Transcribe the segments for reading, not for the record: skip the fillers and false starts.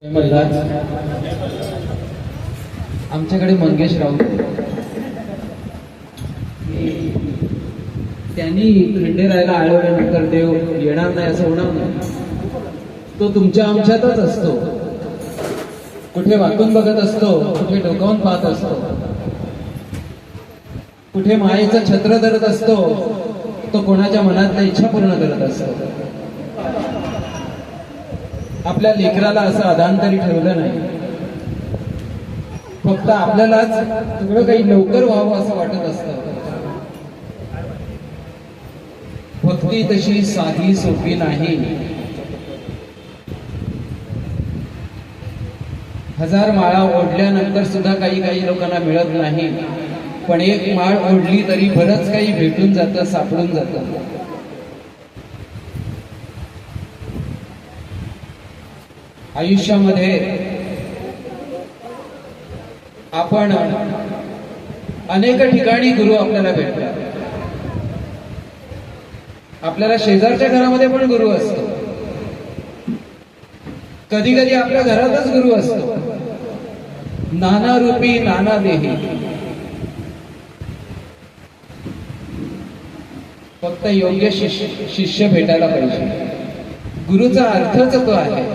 मल्हार आमच्याकडे मंगेश राऊत त्यांनी खंडेरायाला आळवल्यानंतर देव येणार नाही असं होणार नाही. तो तुमच्या आमच्यातच असतो, कुठे वाकून बघत असतो, कुठे डोकावून पाहत असतो, कुठे मायेचं छत्र धरत असतो, तो कोणाच्या मनातल्या इच्छा पूर्ण करत असतो. आपल्या लेकराला असं अधांतरी ठेवलं नाही, फक्त आपल्यालाच सगळं काही लवकर व्हावं असं वाटत असतं. भक्ती तशी साधी सोपी नाही. 1000 माळा ओढल्यानंतर सुद्धा काही लोकांना मिळत नाही, पण एक माळ ओढली तरी बरंच काही भेटून जातं, सापडून जातं. आयुष्यामध्ये आपण अनेक ठिकाणी गुरु आपल्याला भेटतात. आपल्याला शेजारच्या घरामध्ये पण गुरु असतो, कधी कधी आपल्या घरातच गुरु असतो. नाना रूपी नाना देही. फक्त योग्य शिष्य भेटायला पाहिजे. गुरुचा अर्थच तो आहे,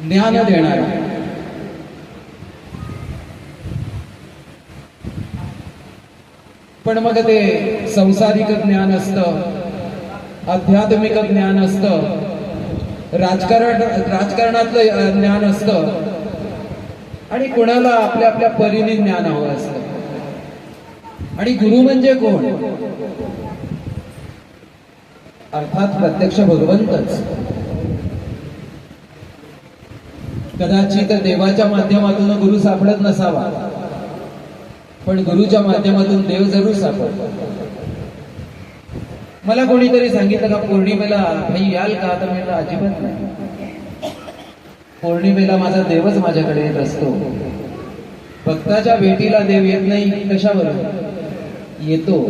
ज्ञान देणारा. पण मग ते संसारिक ज्ञान असतं, आध्यात्मिक ज्ञान असतं, राजकारणातलं ज्ञान असतं, आणि कुणाला आपल्या आपल्या परीने ज्ञान हवं असतं. आणि गुरु म्हणजे कोण? अर्थात प्रत्यक्ष भगवंतच. कदाचित देवाच्या माध्यमातून गुरु सापडत नसावा, पण गुरुच्या माध्यमातून देव जरूर सापडतो. मला कोणीतरी सांगितलं का पौर्णिमेला भाई याल का? तर मी अजिबात नाही. पौर्णिमेला माझा देवच माझ्याकडे येत असतो. भक्ताच्या भेटीला देव येत नाही, कशावर येतो?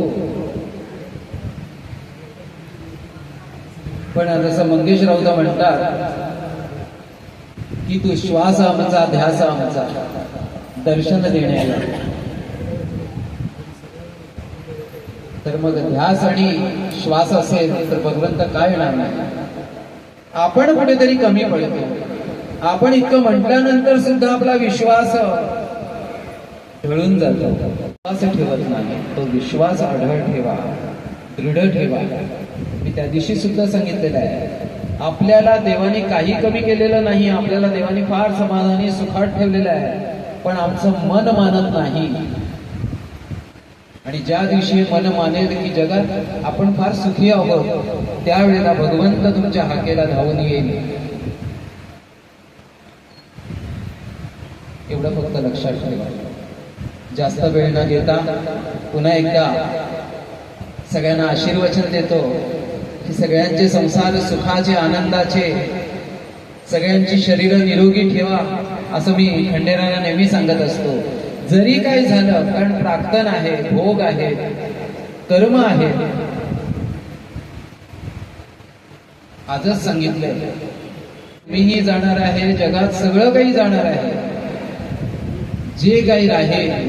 पण जसं मंगेश राऊत म्हणतात की तू श्वास आमचा, ध्यास आमचा, दर्शन देण्याला. तर मग ध्यास आणि श्वास असेल तर भगवंत काय येणार नाही. आपण कुठेतरी कमी पडतो. आपण इतकं म्हटल्यानंतर सुद्धा आपला विश्वास ढळून जातो. विश्वास ठेवत नाही, तो विश्वास अढळ ठेवा, दृढ ठेवा. मी त्या दिवशी सुद्धा सांगितलेलं आहे, आपल्याला देवाने काही कमी केलेलं नाही. आपल्याला देवाने फार समाधानी सुखात ठेवलेलं आहे, पण आमचं मन मानत नाही. आणि ज्या दिवशी मन मानेल की जगात आपण फार सुखी आहोत, त्यावेळेला भगवंत तुमच्या हाकेला धावून येईल. एवढं फक्त लक्षात ठेवा. जास्त वेळ न घेता पुन्हा एकदा सगळ्यांना आशीर्वचन देतो की सगळ्यांचे संसार सुखाचे, आनंदाचे, सगळ्यांची शरीर निरोगी ठेवा, असं मी खंडेरायाला नेहमी सांगत असतो. जरी काही झालं, कारण प्राक्तन आहे, भोग आहे, कर्म आहे. आजच सांगितलंय, मीही जाणार आहे, जगात सगळं काही जाणार आहे. जे काही राहील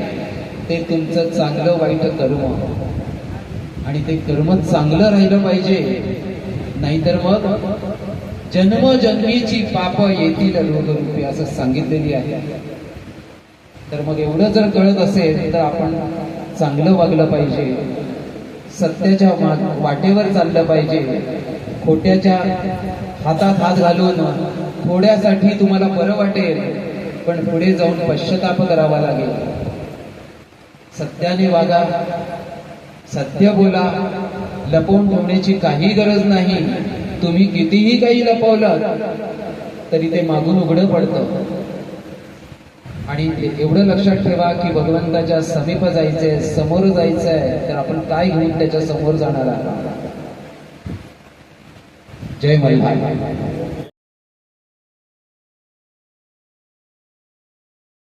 ते तुमचं चांगलं वाईट कर्म, आणि ते कर्म चांगलं राहिलं पाहिजे. नाहीतर मग जन्मजन्मीची पाप येतील रोगरूपी, असं सांगितलेली आहे. तर मग एवढं जर कळत असेल तर आपण चांगलं वागलं पाहिजे, सत्याच्या वाटेवर चाललं पाहिजे. खोट्याच्या हातात हात घालून थोड्यासाठी तुम्हाला बरं वाटेल, पण पुढे जाऊन पश्चाताप करावा लागेल. सत्याने वागा, सत्य बोला. लपवून ठेवण्याची काही गरज नाही. तुम्ही कितीही काही लपवलं तरी ते मागून उघडं पडतं. आणि एवढं लक्षात ठेवा की भगवंताच्या समीप जायचंय, समोर जायचंय, तर आपण काय घेऊन त्याच्या समोर जाणार आहात. जय मल्हार.